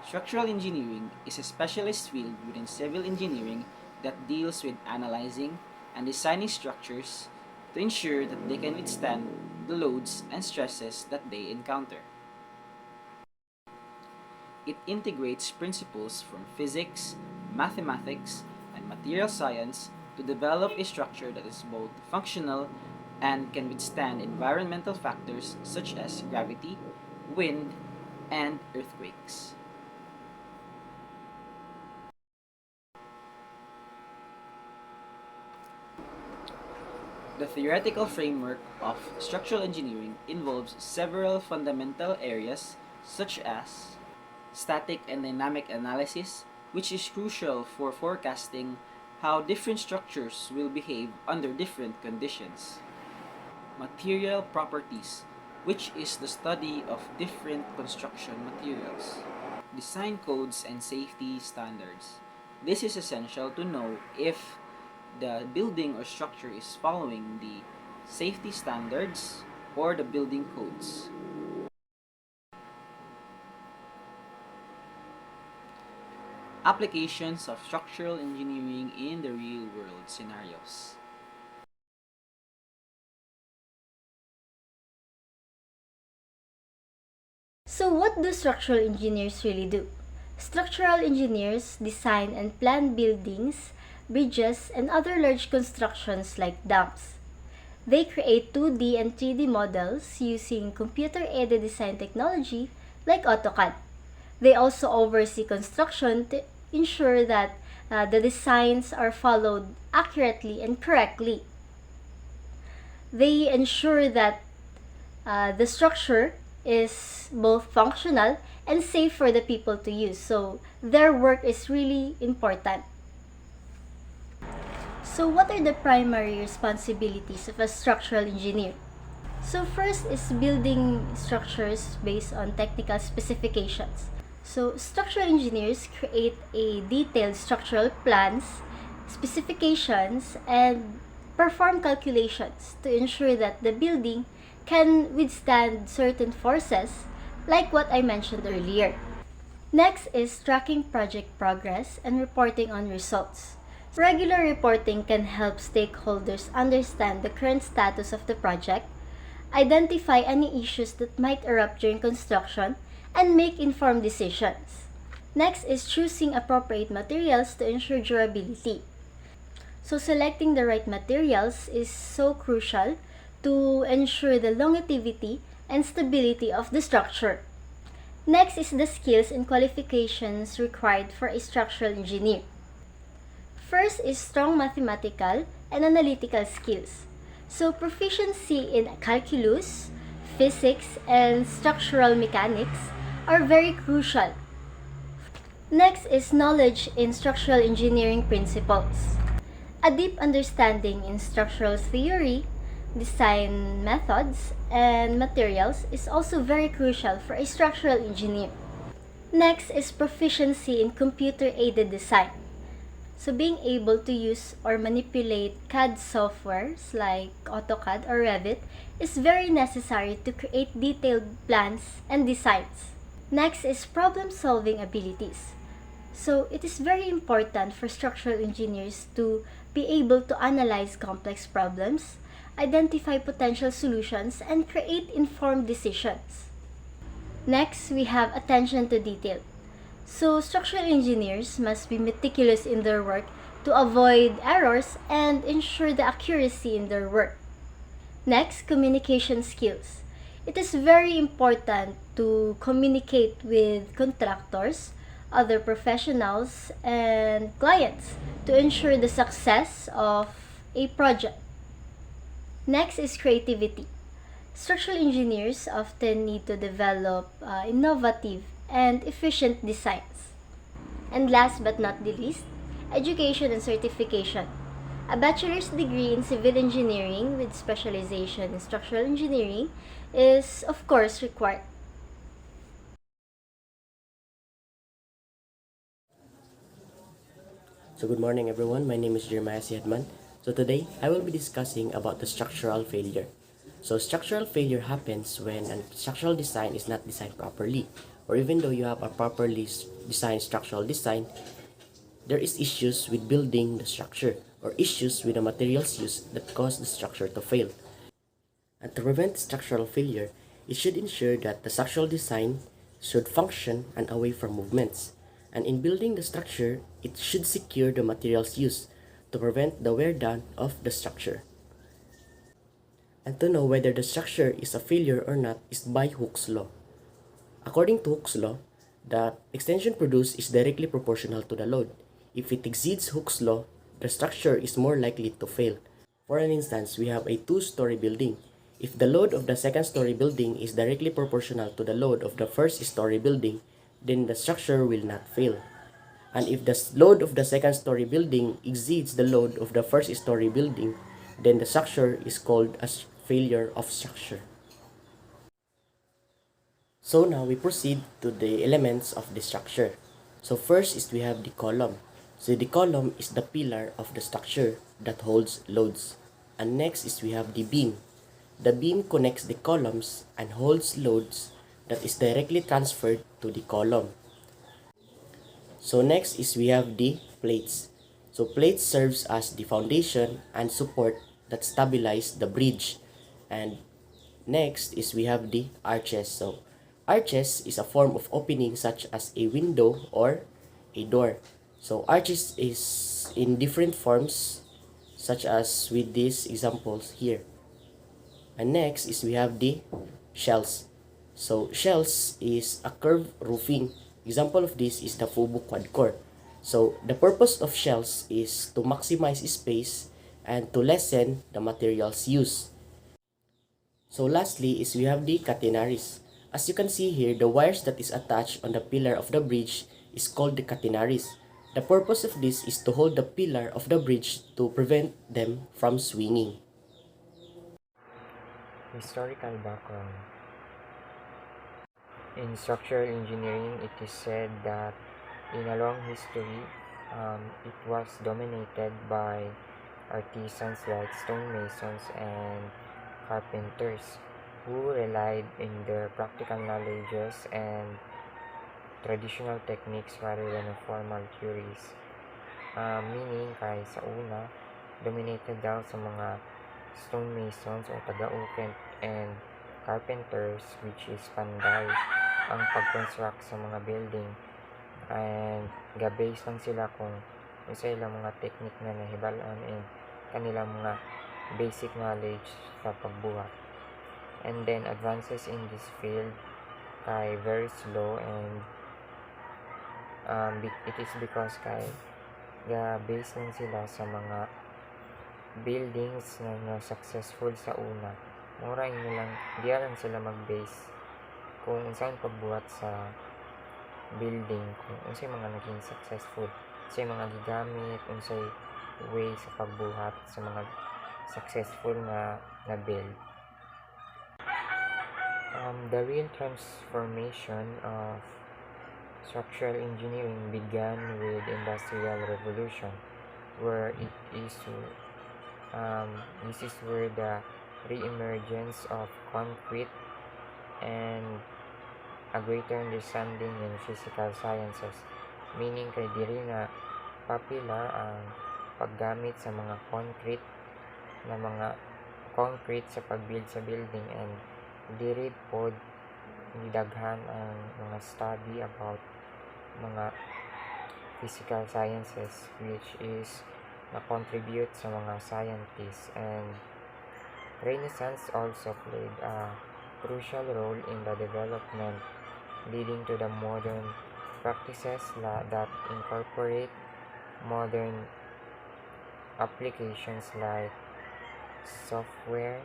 Structural engineering is a specialist field within civil engineering that deals with analyzing and designing structures to ensure that they can withstand the loads and stresses that they encounter. It integrates principles from physics, mathematics, and material science to develop a structure that is both functional and can withstand environmental factors such as gravity, wind, and earthquakes. The theoretical framework of structural engineering involves several fundamental areas such as static and dynamic analysis, which is crucial for forecasting how different structures will behave under different conditions. Material properties, which is the study of different construction materials. Design codes and safety standards. This is essential to know if the building or structure is following the safety standards or the building codes. Applications of structural engineering in the real-world scenarios. So what do structural engineers really do? Structural engineers design and plan buildings, bridges, and other large constructions like dams. They create 2D and 3D models using computer-aided design technology like AutoCAD. They also oversee construction to ensure that the designs are followed accurately and correctly. They ensure that the structure is both functional and safe for the people to use. So their work is really important. So what are the primary responsibilities of a structural engineer? So first is building structures based on technical specifications. So structural engineers create a detailed structural plans, specifications, and perform calculations to ensure that the building can withstand certain forces like what I mentioned earlier. Next is tracking project progress and reporting on results. Regular reporting can help stakeholders understand the current status of the project, identify any issues that might erupt during construction, and make informed decisions. Next is choosing appropriate materials to ensure durability. So selecting the right materials is so crucial to ensure the longevity and stability of the structure. Next is the skills and qualifications required for a structural engineer. First is strong mathematical and analytical skills. So proficiency in calculus, physics, and structural mechanics are very crucial. Next is knowledge in structural engineering principles. A deep understanding in structural theory, design methods, and materials is also very crucial for a structural engineer. Next is proficiency in computer-aided design. So being able to use or manipulate CAD softwares like AutoCAD or Revit is very necessary to create detailed plans and designs. Next is problem-solving abilities. So it is very important for structural engineers to be able to analyze complex problems, identify potential solutions, and create informed decisions. Next, we have attention to detail. So structural engineers must be meticulous in their work to avoid errors and ensure the accuracy in their work. Next, communication skills. It is very important to communicate with contractors, other professionals, and clients to ensure the success of a project. Next is creativity. Structural engineers often need to develop innovative and efficient designs. And last but not the least, education and certification. A bachelor's degree in civil engineering with specialization in structural engineering is of course required. So good morning everyone, my name is Jeremiah Siadman. So today, I will be discussing about the structural failure. So structural failure happens when a structural design is not designed properly, or even though you have a properly designed structural design, there is issues with building the structure or issues with the materials used that cause the structure to fail. And to prevent structural failure, it should ensure that the structural design should function and away from movements. And in building the structure, it should secure the materials used to prevent the wear down of the structure. And to know whether the structure is a failure or not is by Hooke's law. According to Hooke's law, the extension produced is directly proportional to the load. If it exceeds Hooke's law, the structure is more likely to fail. For an instance, we have a two-story building. If the load of the second-story building is directly proportional to the load of the first-story building, then the structure will not fail. And if the load of the second-story building exceeds the load of the first-story building, then the structure is called a failure of structure. So now we proceed to the elements of the structure. So first is we have the column. So the column is the pillar of the structure that holds loads. And next is we have the beam. The beam connects the columns and holds loads that is directly transferred to the column. So next is we have the plates. So plates serves as the foundation and support that stabilize the bridge. And next is we have the arches. So arches is a form of opening such as a window or a door. So arches is in different forms such as with these examples here. And next is we have the shells. So shells is a curved roofing. Example of this is the Fubu quad-core. So the purpose of shells is to maximize space and to lessen the materials used. So lastly is we have the catenaries. As you can see here, the wires that is attached on the pillar of the bridge is called the catenaries. The purpose of this is to hold the pillar of the bridge to prevent them from swinging. Historical background. In structural engineering, it is said that in a long history, it was dominated by artisans like stonemasons and carpenters who relied in their practical knowledges and traditional techniques rather than formal theories. Meaning, kay sa una, dominated daw sa mga stonemasons o taga-ukit and carpenters, which is panday ang pag-construct sa mga building, and ga-base lang sila kung isa ilang mga technique na nahibalaan and kanilang mga basic knowledge sa pagbuhat. And then advances in this field kay very slow, and it is because kay ga-base lang sila sa mga buildings na successful sa una. Mura nilang diyan sila mag-base kung unsang pagbuhat sa building, kung unsay mga naging successful, unsay mga gigamit, unsay way sa pagbuhat sa mga successful na build. The real transformation of structural engineering began with Industrial Revolution, where this is where the re-emergence of concrete and a greater understanding in physical sciences, meaning kay diri na popular ang paggamit sa mga concrete sa pagbuild sa building, and diri pod nidaghan ang mga study about mga physical sciences, which is na-contribute sa mga scientists. And Renaissance also played a crucial role in the development, leading to the modern practices that incorporate modern applications like software,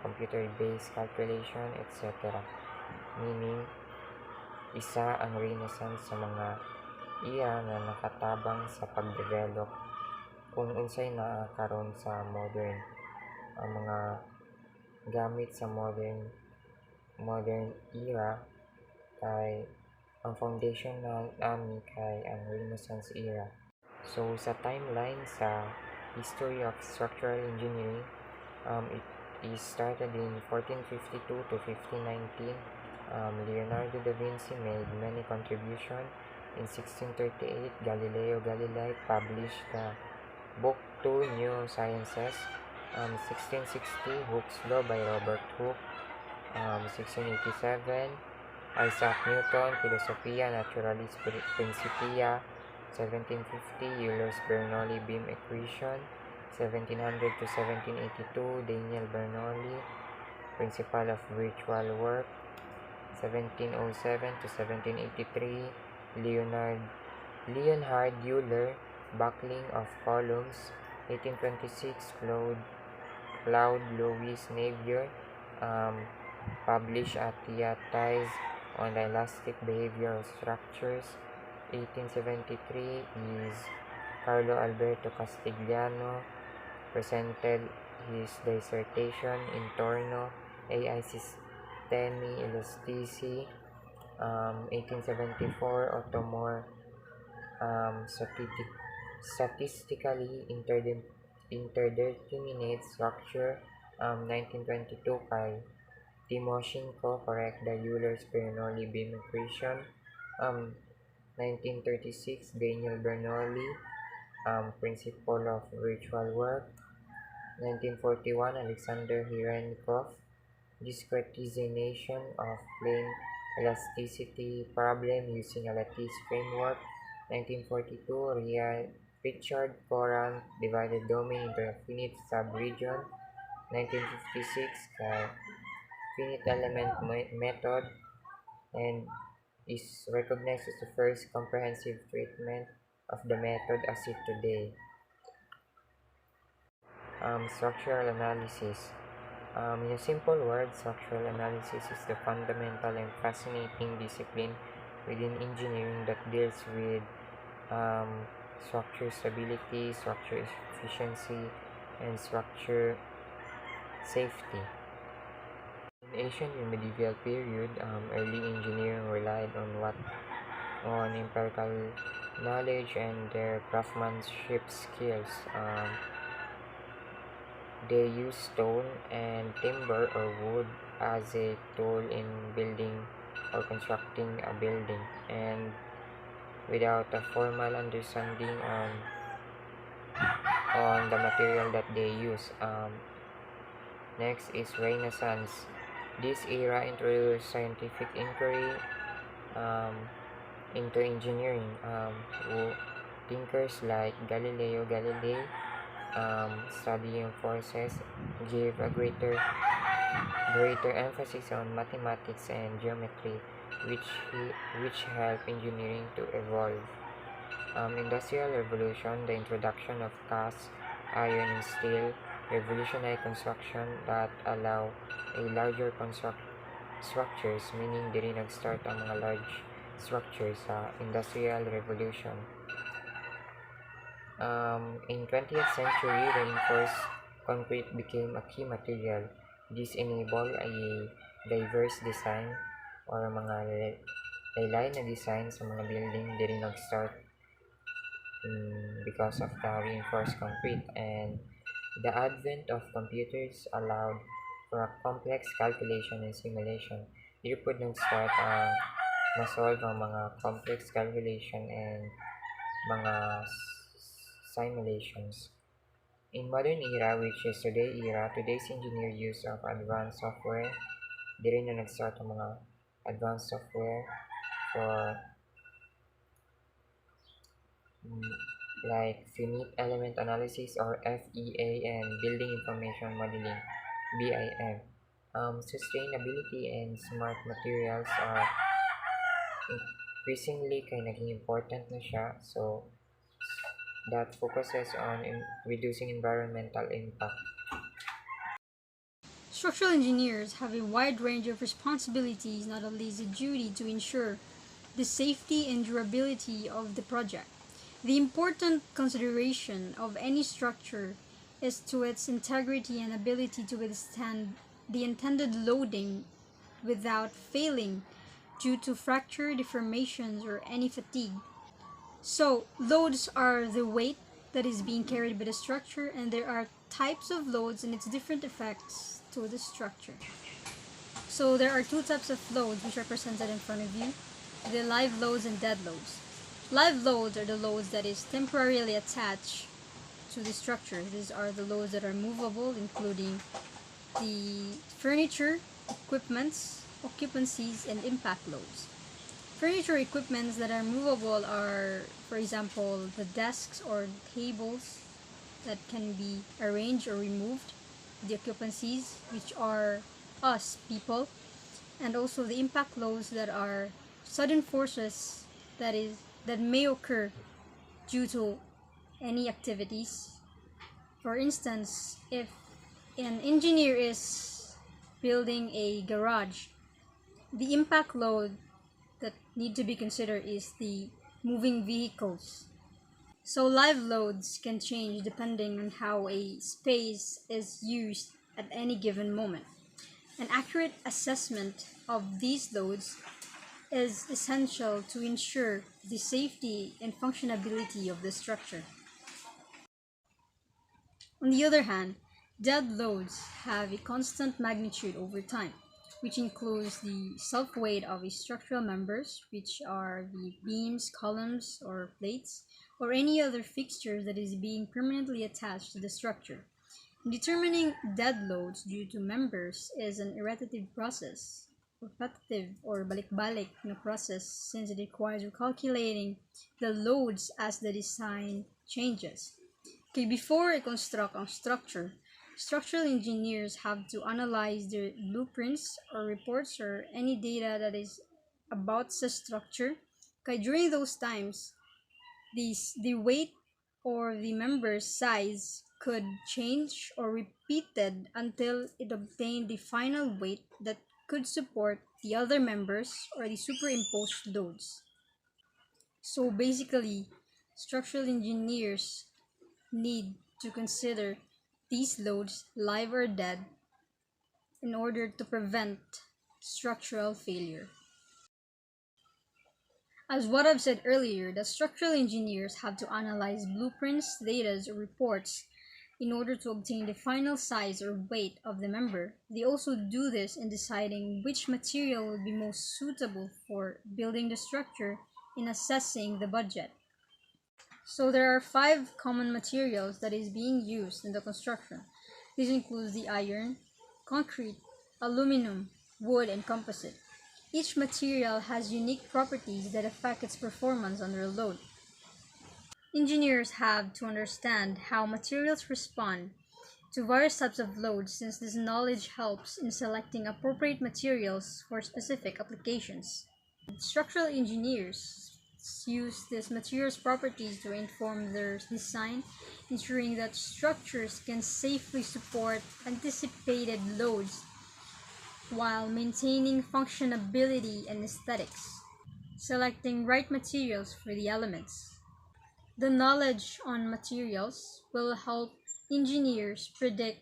computer-based calculation, etc. Meaning, isa ang Renaissance sa mga iya na nakatabang sa pag-develop kung unsay naa karon sa modern ang mga gamit sa modern era, kay ang foundation na ani kay ang Renaissance era. So sa timeline sa history of structural engineering, it is started in 1452 to 1519 Leonardo da Vinci made many contributions. In 1638, Galileo Galilei published the book Two New Sciences. 1660, Hooke's Law by Robert Hooke. 1687, Isaac Newton, Philosophia Naturalis Principia. 1750, Euler's-Bernoulli beam equation. 1700 to 1782, Daniel Bernoulli, Principle of Virtual Work. 1707 to 1783, Leonhard Euler, Buckling of Columns. 1826, Claude Louis Navier published a treatise on the elastic behavior of structures. 1873 is Carlo Alberto Castigliano presented his dissertation in Torino, AI Sistemi Elastici. 1874, Ottomore statistically interdeterminate structure. 1922, by Timoshenko correct the Euler's-Bernoulli beam equation. 1936, Daniel Bernoulli, Principle of Virtual Work. 1941, Alexander Hirenikov, Discretization of Plane Elasticity Problem using a Lattice Framework. 1942, Richard Courant divided domain into a finite subregion. 1956, finite element method, and is recognized as the first comprehensive treatment of the method as it today. Structural analysis. In a simple word, structural analysis is the fundamental and fascinating discipline within engineering that deals with structure stability, structure efficiency, and structure safety. In ancient and medieval period, early engineering relied on empirical knowledge and their craftsmanship skills. They use stone and timber or wood as a tool in building or constructing a building, and without a formal understanding on the material that they use. Next is Renaissance. This era introduced scientific inquiry into engineering. Thinkers like Galileo Galilei, studying forces, gave a greater emphasis on mathematics and geometry, which helped engineering to evolve. Industrial Revolution, the introduction of cast iron and steel, revolutionary construction that allow a larger structures, meaning diri nag-start ang mga large structures sa Industrial Revolution. In 20th century, reinforced concrete became a key material. This enabled a diverse design or mga laylay na design sa mga building diri nag-start because of the reinforced concrete, and the advent of computers allowed for a complex calculation and simulation. Diri po nag-start ang ma-solve ang mga complex calculation and mga simulations. In modern era, which is today's engineer use of advanced software. Diri na nag-start ang mga advanced software for like finite element analysis or FEA and building information modeling BIM. Sustainability and smart materials are increasingly kay naging important na siya, so that focuses on reducing environmental impact. Structural engineers have a wide range of responsibilities, not only is the duty to ensure the safety and durability of the project. The important consideration of any structure is to its integrity and ability to withstand the intended loading without failing due to fracture, deformations, or any fatigue. So, loads are the weight that is being carried by the structure, and there are types of loads and its different effects to the structure. So there are two types of loads which are presented in front of you: the live loads and dead loads. Live loads are the loads that is temporarily attached to the structure. These are the loads that are movable, including the furniture, equipments, occupancies, and impact loads. Furniture equipments that are movable are, for example, the desks or tables that can be arranged or removed, the occupancies, which are us, people, and also the impact loads that are sudden forces that may occur due to any activities. For instance, if an engineer is building a garage, the impact load that need to be considered is the moving vehicles. So live loads can change depending on how a space is used at any given moment. An accurate assessment of these loads is essential to ensure the safety and functionability of the structure. On the other hand, dead loads have a constant magnitude over time, which includes the self-weight of the structural members, which are the beams, columns, or plates, or any other fixture that is being permanently attached to the structure. Determining dead loads due to members is an iterative process, repetitive or balik-balik na process, since it requires recalculating the loads as the design changes. Okay, before I construct a structure, structural engineers have to analyze the blueprints or reports or any data that is about the structure. Okay, during those times, the weight or the member's size could change or repeated until it obtained the final weight that could support the other members or the superimposed loads. So basically, structural engineers need to consider these loads, live or dead, in order to prevent structural failure. As what I've said earlier, that structural engineers have to analyze blueprints, data, or reports in order to obtain the final size or weight of the member. They also do this in deciding which material will be most suitable for building the structure in assessing the budget. So there are 5 common materials that is being used in the construction. This includes the iron, concrete, aluminum, wood, and composite. Each material has unique properties that affect its performance under load. Engineers have to understand how materials respond to various types of loads, since this knowledge helps in selecting appropriate materials for specific applications. Structural engineers use these materials properties to inform their design, ensuring that structures can safely support anticipated loads while maintaining functionality and aesthetics. Selecting right materials for the elements. The knowledge on materials will help engineers predict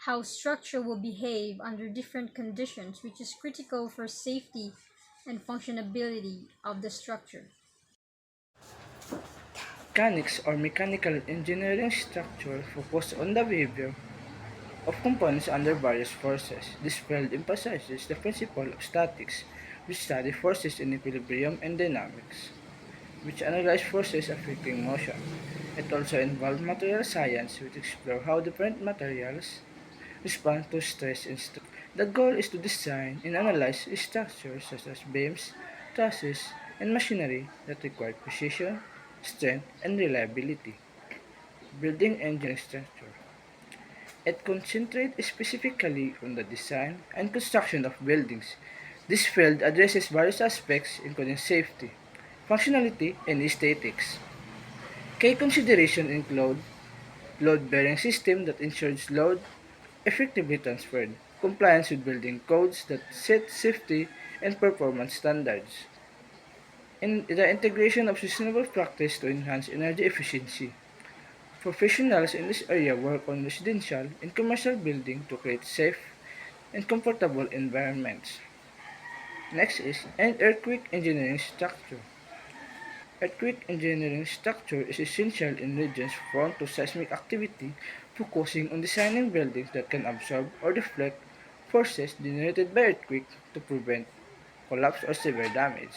how structure will behave under different conditions, which is critical for safety and functionality of the structure. Mechanics or mechanical engineering structure focus on the behavior of components under various forces. This field emphasizes the principle of statics, which study forces in equilibrium, and dynamics, which analyze forces affecting motion. It also involves material science, which explore how different materials respond to stress and strain. The goal is to design and analyze structures such as beams, trusses, and machinery that require precision, strength, and reliability. Building engineering structure. It concentrates specifically on the design and construction of buildings. This field addresses various aspects including safety, functionality, and aesthetics. Key considerations include load-bearing system that ensures load effectively transferred, compliance with building codes that set safety and performance standards, and the integration of sustainable practice to enhance energy efficiency. Professionals in this area work on residential and commercial building to create safe and comfortable environments. Next is an earthquake engineering structure. Earthquake engineering structure is essential in regions prone to seismic activity, focusing on designing buildings that can absorb or deflect forces generated by earthquake to prevent collapse or severe damage.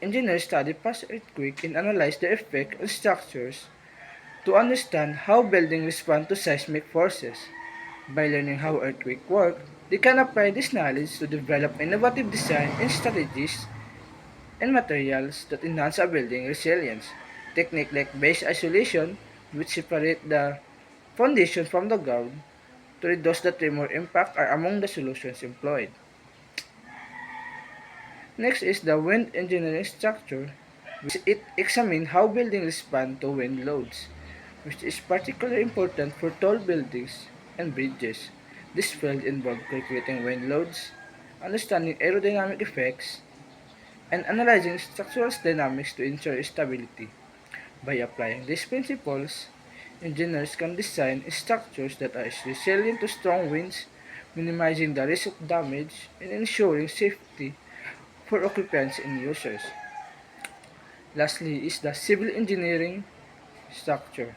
Engineers study past earthquake and analyze their effect on structures to understand how buildings respond to seismic forces. By learning how earthquakes work, they can apply this knowledge to develop innovative design and strategies and materials that enhance a building resilience. Techniques like base isolation, which separate the foundation from the ground to reduce the tremor impact, are among the solutions employed. Next is the wind engineering structure, which it examines how buildings respond to wind loads, which is particularly important for tall buildings and bridges. This field involves calculating wind loads, understanding aerodynamic effects, and analyzing structural dynamics to ensure stability. By applying these principles, engineers can design structures that are resilient to strong winds, minimizing the risk of damage and ensuring safety for occupants and users. Lastly is the civil engineering structure.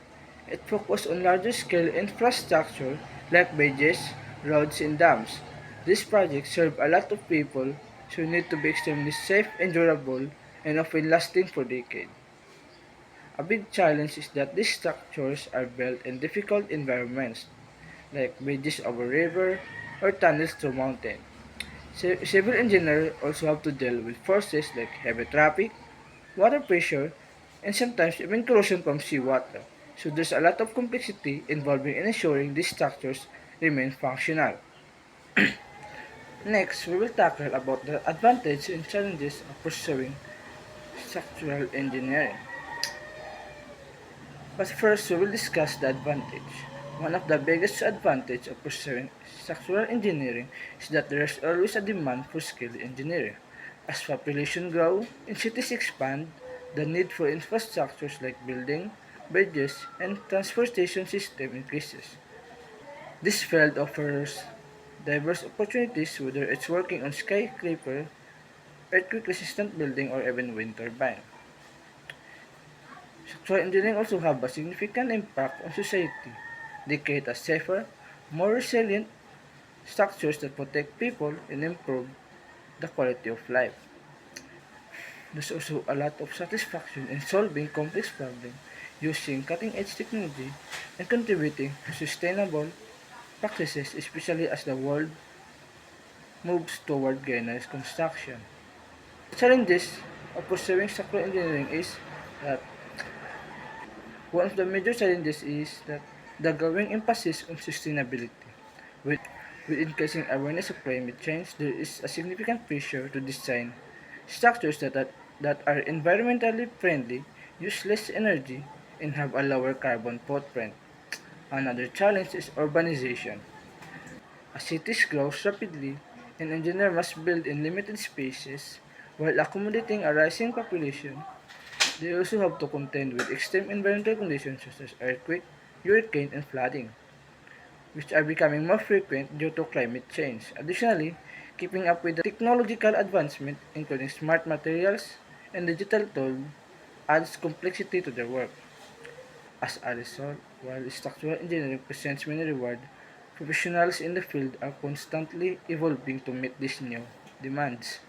It focuses on larger scale infrastructure like bridges, roads, and dams. These projects serve a lot of people, so need to be extremely safe and durable and often lasting for decades. A big challenge is that these structures are built in difficult environments, like bridges over river or tunnels through mountain. Civil engineers also have to deal with forces like heavy traffic, water pressure, and sometimes even corrosion from seawater. So there's a lot of complexity involving in ensuring these structures remain functional. Next, we will tackle about the advantages and challenges of pursuing structural engineering. But first, we will discuss the advantage. One of the biggest advantages of pursuing structural engineering is that there is always a demand for skilled engineering. As population grows and cities expand, the need for infrastructures like building, bridges, and transportation system increases. This field offers diverse opportunities whether it's working on skyscraper, earthquake-resistant building, or even wind turbine. Structural engineering also have a significant impact on society. They create a safer, more resilient structures that protect people and improve the quality of life. There's also a lot of satisfaction in solving complex problems using cutting-edge technology and contributing to sustainable practices, especially as the world moves toward greener construction. The challenges of pursuing structural engineering is that one of the major challenges is that the growing emphasis on sustainability. With increasing awareness of climate change, there is a significant pressure to design structures that are environmentally friendly, use less energy, and have a lower carbon footprint. Another challenge is urbanization. As cities grow rapidly, an engineer must build in limited spaces while accommodating a rising population. They also have to contend with extreme environmental conditions such as earthquake, hurricane, and flooding, which are becoming more frequent due to climate change. Additionally, keeping up with the technological advancement, including smart materials and digital tools, adds complexity to their work. As a result, while structural engineering presents many rewards, professionals in the field are constantly evolving to meet these new demands.